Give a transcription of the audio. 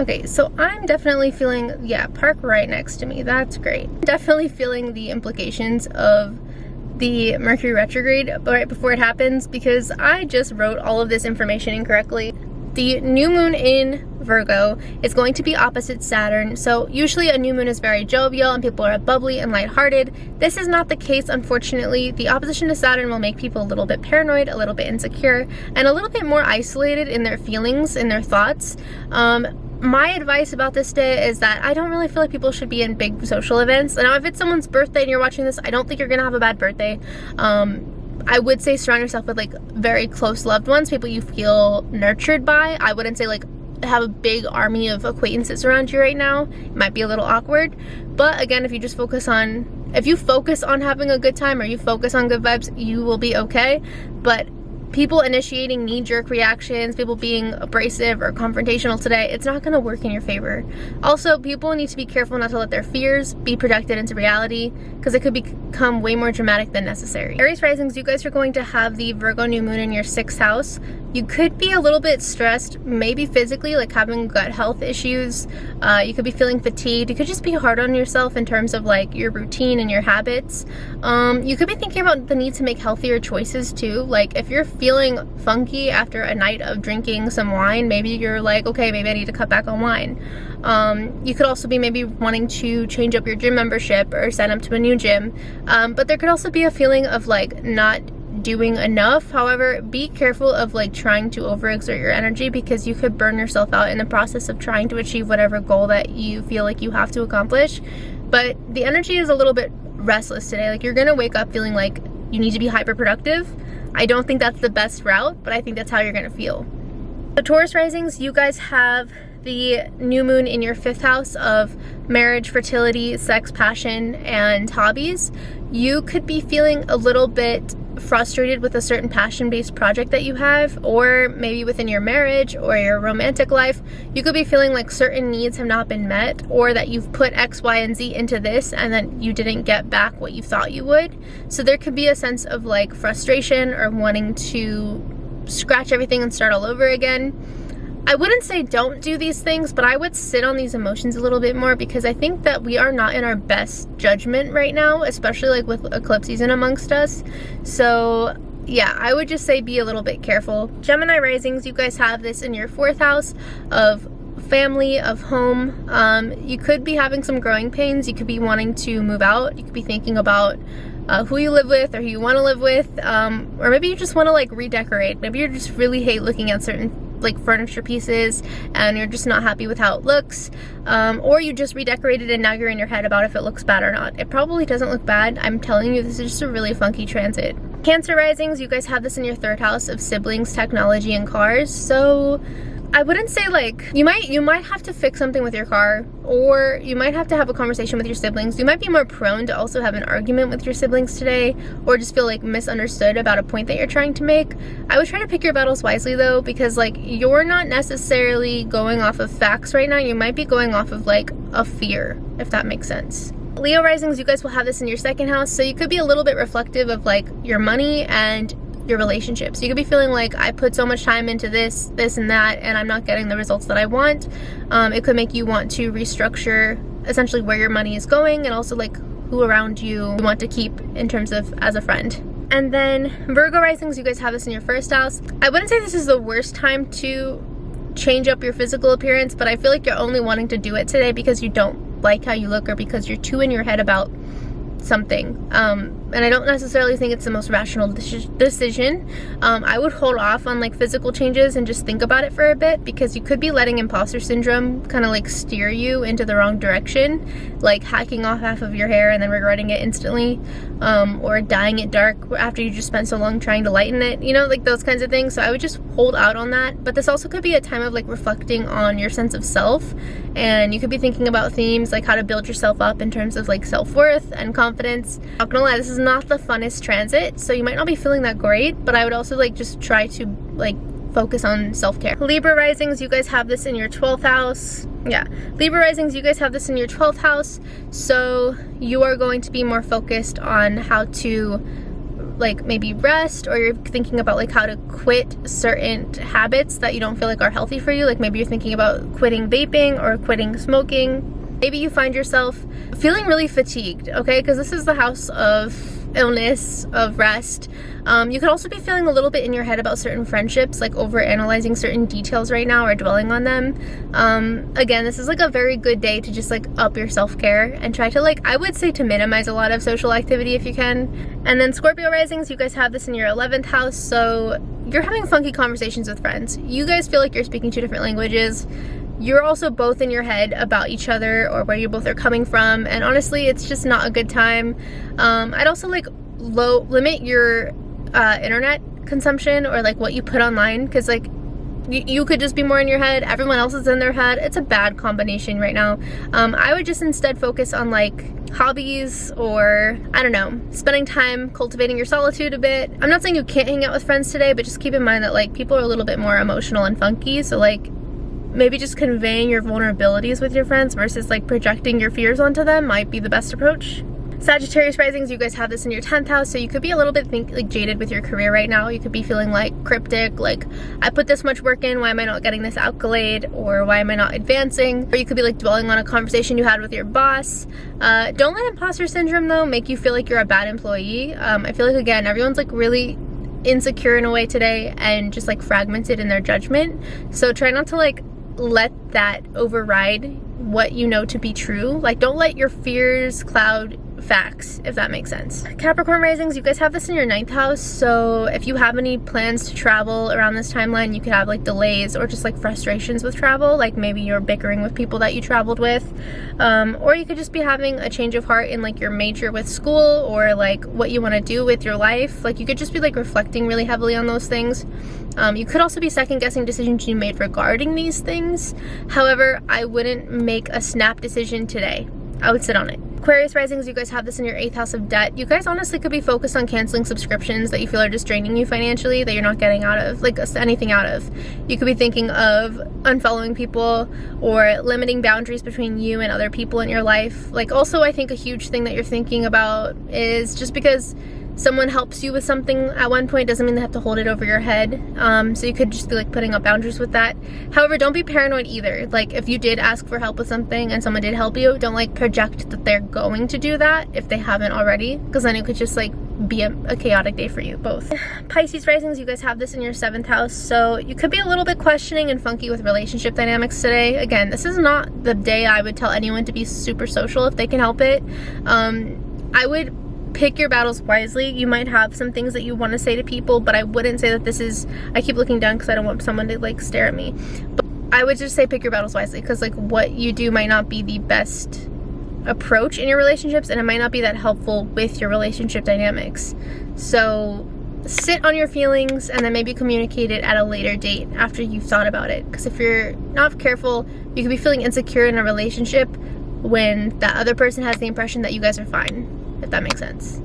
Okay, so I'm definitely feeling, yeah, park right next to me. That's great. Definitely feeling the implications of the Mercury retrograde right before it happens, because I just wrote all of this information incorrectly. The new moon in Virgo is going to be opposite Saturn, so usually a new moon is very jovial and people are bubbly and lighthearted. This is not the case, unfortunately. The opposition to Saturn will make people a little bit paranoid, a little bit insecure, and a little bit more isolated in their feelings, in their thoughts. My advice about this day is that I don't really feel like people should be in big social events. Now, if it's someone's birthday and you're watching this, I don't think you're gonna have a bad birthday. I would say surround yourself with like very close loved ones, people you feel nurtured by. I wouldn't say like have a big army of acquaintances around you right now. It might be a little awkward, but again, if you focus on having a good time, or you focus on good vibes, you will be okay. But people initiating knee-jerk reactions, people being abrasive or confrontational today, it's not going to work in your favor. Also, people need to be careful not to let their fears be projected into reality, because it could become way more dramatic than necessary. Aries risings, you guys are going to have the Virgo new moon in your 6th house. You could be a little bit stressed, maybe physically, like having gut health issues. You could be feeling fatigued. You could just be hard on yourself in terms of like your routine and your habits. You could be thinking about the need to make healthier choices too. Like if you're feeling funky after a night of drinking some wine, maybe you're like, okay, maybe I need to cut back on wine. You could also be maybe wanting to change up your gym membership or sign up to a new gym. But there could also be a feeling of like not doing enough. However, be careful of like trying to overexert your energy, because you could burn yourself out in the process of trying to achieve whatever goal that you feel like you have to accomplish. But the energy is a little bit restless today. Like you're gonna wake up feeling like you need to be hyper productive. I don't think that's the best route, but I think that's how you're gonna feel. So Taurus risings, you guys have the new moon in your 5th house of marriage, fertility, sex, passion, and hobbies. You could be feeling a little bit frustrated with a certain passion-based project that you have, or maybe within your marriage or your romantic life, you could be feeling like certain needs have not been met, or that you've put X, Y, and Z into this and then you didn't get back what you thought you would. So there could be a sense of like frustration or wanting to scratch everything and start all over again. I wouldn't say don't do these things, but I would sit on these emotions a little bit more, because I think that we are not in our best judgment right now, especially like with eclipse season amongst us. So yeah, I would just say be a little bit careful. Gemini risings, you guys have this in your 4th house of family, of home. You could be having some growing pains. You could be wanting to move out. You could be thinking about who you live with or who you want to live with, or maybe you just want to like redecorate. Maybe you just really hate looking at certain like furniture pieces and you're just not happy with how it looks, or you just redecorated and now you're in your head about if it looks bad or not. It probably doesn't look bad. I'm telling you, this is just a really funky transit. Cancer risings, you guys have this in your 3rd house of siblings, technology, and cars. So I wouldn't say like you might have to fix something with your car, or you might have to have a conversation with your siblings. You might be more prone to also have an argument with your siblings today, or just feel like misunderstood about a point that you're trying to make. I would try to pick your battles wisely though, because like you're not necessarily going off of facts right now. You might be going off of like a fear, if that makes sense. Leo risings, you guys will have this in your 2nd house, so you could be a little bit reflective of like your money and your relationships. You could be feeling like I put so much time into this and that, and I'm not getting the results that I want. It could make you want to restructure essentially where your money is going, and also like who around you want to keep in terms of as a friend. And then Virgo risings, you guys have this in your 1st house. I wouldn't say this is the worst time to change up your physical appearance, but I feel like you're only wanting to do it today because you don't like how you look, or because you're too in your head about something. And I don't necessarily think it's the most rational decision. I would hold off on like physical changes and just think about it for a bit, because you could be letting imposter syndrome kind of like steer you into the wrong direction, like hacking off half of your hair and then regretting it instantly, or dyeing it dark after you just spent so long trying to lighten it, you know, like those kinds of things. So I would just hold out on that. But this also could be a time of like reflecting on your sense of self, and you could be thinking about themes like how to build yourself up in terms of like self-worth and confidence. Not gonna lie, this is not the funnest transit, so you might not be feeling that great, but I would also like just try to like focus on self-care. Libra risings, you guys have this in your 12th house. Yeah, Libra risings, you guys have this in your 12th house, so you are going to be more focused on how to like maybe rest, or you're thinking about like how to quit certain habits that you don't feel like are healthy for you. Like maybe you're thinking about quitting vaping or quitting smoking. Maybe you find yourself feeling really fatigued, okay? Because this is the house of illness, of rest. You could also be feeling a little bit in your head about certain friendships, like over analyzing certain details right now or dwelling on them. Again, this is like a very good day to just like up your self-care and try to, like, I would say to minimize a lot of social activity if you can. And then Scorpio risings, you guys have this in your 11th house, so you're having funky conversations with friends. You guys feel like you're speaking two different languages. You're also both in your head about each other or where you both are coming from, and honestly, it's just not a good time. I'd also like limit your internet consumption or like what you put online, because like you could just be more in your head, everyone else is in their head. It's a bad combination right now. I would just instead focus on like hobbies, or I don't know, spending time cultivating your solitude a bit. I'm not saying you can't hang out with friends today, but just keep in mind that like people are a little bit more emotional and funky, so like maybe just conveying your vulnerabilities with your friends versus like projecting your fears onto them might be the best approach. Sagittarius risings, you guys have this in your 10th house, so you could be a little bit like jaded with your career right now. You could be feeling like cryptic, like I put this much work in, why am I not getting this accolade, or why am I not advancing? Or you could be like dwelling on a conversation you had with your boss. Don't let imposter syndrome though make you feel like you're a bad employee. I feel like again everyone's like really insecure in a way today and just like fragmented in their judgment, so try not to like let that override what you know to be true. Like don't let your fears cloud facts, if that makes sense. Capricorn risings, you guys have this in your 9th house, so if you have any plans to travel around this timeline, you could have like delays or just like frustrations with travel, like maybe you're bickering with people that you traveled with, or you could just be having a change of heart in like your major with school, or like what you want to do with your life. Like you could just be like reflecting really heavily on those things. You could also be second guessing decisions you made regarding these things. However, I wouldn't make a snap decision today. I would sit on it. Aquarius risings, you guys have this in your 8th house of debt. You guys honestly could be focused on canceling subscriptions that you feel are just draining you financially, that you're not getting out of, like anything out of. You could be thinking of unfollowing people or limiting boundaries between you and other people in your life. Like also, I think a huge thing that you're thinking about is just because someone helps you with something at one point doesn't mean they have to hold it over your head. So you could just be like putting up boundaries with that. However, don't be paranoid either. Like if you did ask for help with something and someone did help you, don't like project that they're going to do that if they haven't already, because then it could just like be a chaotic day for you both. Pisces risings, you guys have this in your 7th house, so you could be a little bit questioning and funky with relationship dynamics today. Again, this is not the day I would tell anyone to be super social if they can help it. I would pick your battles wisely. You might have some things that you want to say to people, but I wouldn't say that this is, I keep looking down because I don't want someone to like stare at me, but I would just say pick your battles wisely, because like what you do might not be the best approach in your relationships, and it might not be that helpful with your relationship dynamics. So sit on your feelings and then maybe communicate it at a later date after you've thought about it, because if you're not careful, you could be feeling insecure in a relationship when that other person has the impression that you guys are fine, if that makes sense.